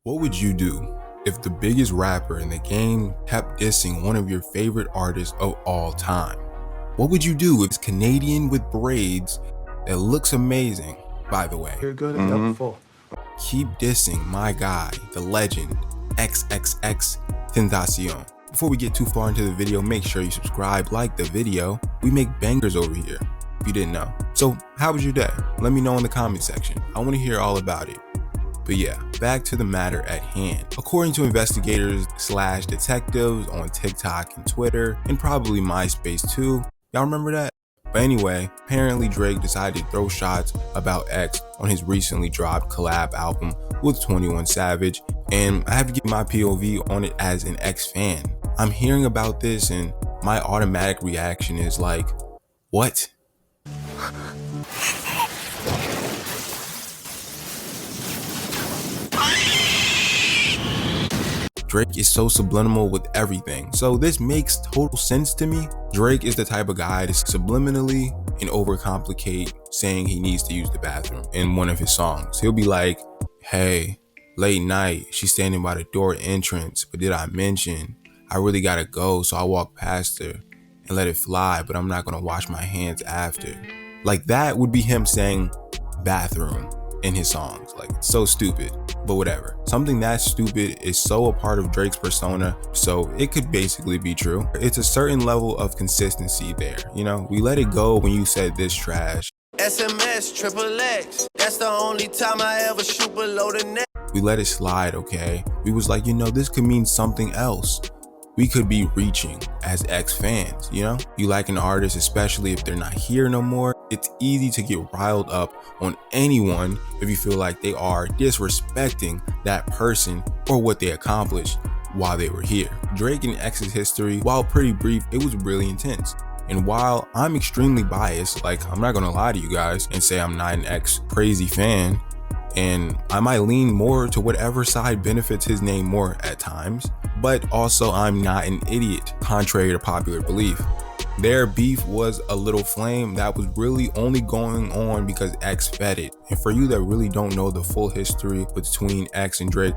What would you do if the biggest rapper in the game kept dissing one of your favorite artists of all time? What would you do if it's Canadian with braids that looks amazing, by the way? You're good at helpful. Keep dissing my guy, the legend, XXXtentacion. Before we get too far into the video, make sure you subscribe, like the video. We make bangers over here, if you didn't know. So how was your day? Let me know in the comment section. I want to hear all about it. But yeah, back to the matter at hand. According to investigators / detectives on TikTok and Twitter, and probably MySpace too, y'all remember that? But anyway, apparently Drake decided to throw shots about X on his recently dropped collab album with 21 Savage, and I have to give my POV on it as an X fan. I'm hearing about this and my automatic reaction is like, what? Drake is so subliminal with everything, so this makes total sense to me. Drake is the type of guy to subliminally and overcomplicate saying he needs to use the bathroom in one of his songs. He'll be like, hey, late night, she's standing by the door entrance, but did I mention I really gotta go, so I walk past her and let it fly, but I'm not gonna wash my hands after. Like, that would be him saying bathroom in his songs. Like, it's so stupid, but whatever. Something that stupid is so a part of Drake's persona, so it could basically be true. It's a certain level of consistency there, you know? We let it go when you said this trash. SMS XXX, that's the only time I ever shoot below the net. We let it slide, okay? We was like, this could mean something else. We could be reaching as X fans, you know? You like an artist, especially if they're not here no more, it's easy to get riled up on anyone if you feel like they are disrespecting that person or what they accomplished while they were here. Drake and X's history, while pretty brief, it was really intense. And while I'm extremely biased, like, I'm not gonna lie to you guys and say I'm not an X crazy fan, and I might lean more to whatever side benefits his name more at times, but also I'm not an idiot, contrary to popular belief. Their beef was a little flame that was really only going on because X fed it. And for you that really don't know the full history between X and Drake,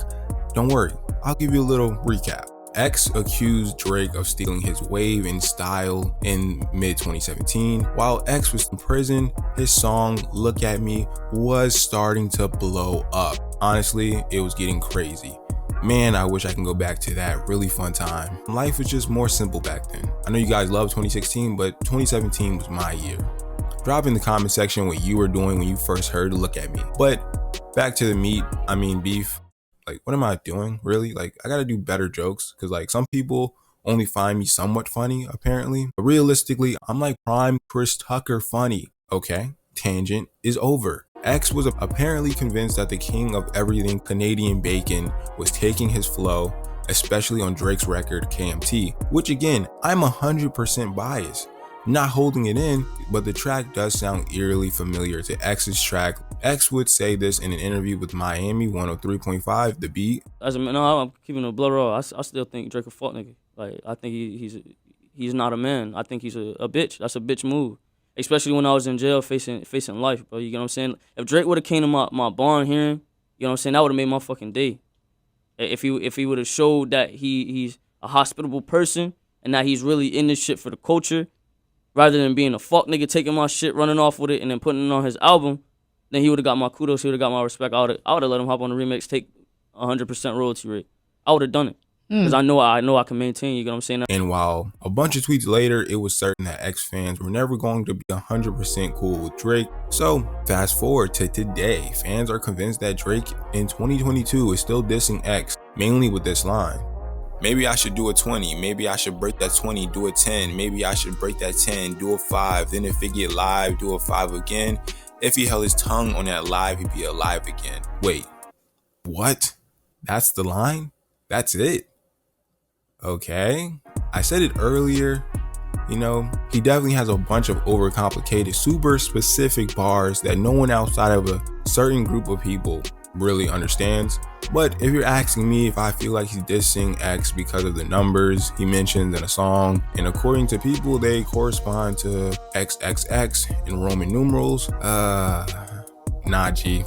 don't worry, I'll give you a little recap. X accused Drake of stealing his wave and style in mid-2017. While X was in prison, his song Look At Me was starting to blow up. Honestly, it was getting crazy. Man, I wish I can go back to that really fun time. Life was just more simple back then. I know you guys love 2016, but 2017 was my year. Drop in the comment section what you were doing when you first heard Look At Me. But back to the meat, beef. Like, what am I doing, really? Like, I gotta do better jokes, because like some people only find me somewhat funny, apparently. But realistically, I'm like prime Chris Tucker funny. Okay, tangent is over. X was apparently convinced that the king of everything Canadian bacon was taking his flow, especially on Drake's record KMT, which again, I'm 100% biased. Not holding it in, but the track does sound eerily familiar to X's track. X would say this in an interview with Miami 103.5, The Beat. I'm keeping a blood raw. I still think Drake a fuck nigga. Like, I think he's not a man. I think he's a bitch. That's a bitch move. Especially when I was in jail facing life, bro. You get what I'm saying? If Drake would have came to my barn hearing, you know what I'm saying, that would have made my fucking day. If he would have showed that he's a hospitable person and that he's really in this shit for the culture, rather than being a fuck nigga taking my shit, running off with it, and then putting it on his album, then he would have got my kudos, he would have got my respect. I would have let him hop on the remix, take 100% royalty rate. I would have done it. Because I know I can maintain, you get what I'm saying? And while a bunch of tweets later, it was certain that X fans were never going to be 100% cool with Drake. So fast forward to today, fans are convinced that Drake in 2022 is still dissing X, mainly with this line. Maybe I should do a 20, maybe I should break that 20, do a 10, maybe I should break that 10, do a 5, then if it get live, do a 5 again. If he held his tongue on that live, he'd be alive again. Wait, what? That's the line? That's it? Okay. I said it earlier, he definitely has a bunch of overcomplicated, super specific bars that no one outside of a certain group of people really understands. But if you're asking me if I feel like he's dissing X because of the numbers he mentions in a song, and according to people, they correspond to XXX in Roman numerals, nah, G,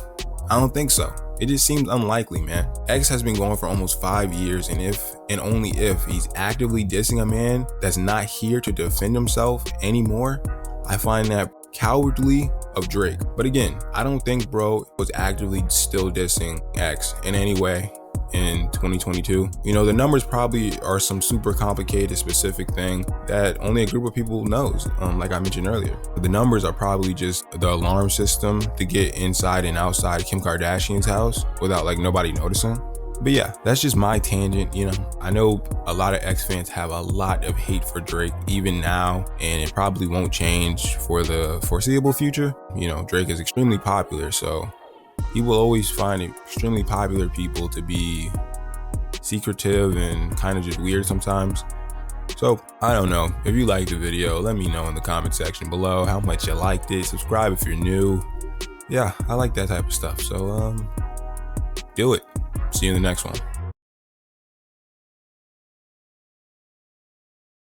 I don't think so. It just seems unlikely, man. X has been going for almost 5 years, and if and only if he's actively dissing a man that's not here to defend himself anymore, I find that cowardly of Drake. But again, I don't think bro was actively still dissing X in any way in 2022. You know, the numbers probably are some super complicated specific thing that only a group of people knows, like I mentioned earlier. The numbers are probably just the alarm system to get inside and outside Kim Kardashian's house without like nobody noticing. But yeah, that's just my tangent. You know, I know a lot of X fans have a lot of hate for Drake even now, and it probably won't change for the foreseeable future. You know, Drake is extremely popular, so he will always find extremely popular people to be secretive and kind of just weird sometimes. So I don't know. If you liked the video, let me know in the comment section below how much you liked it. Subscribe if you're new. Yeah, I like that type of stuff. So do it. See you in the next one.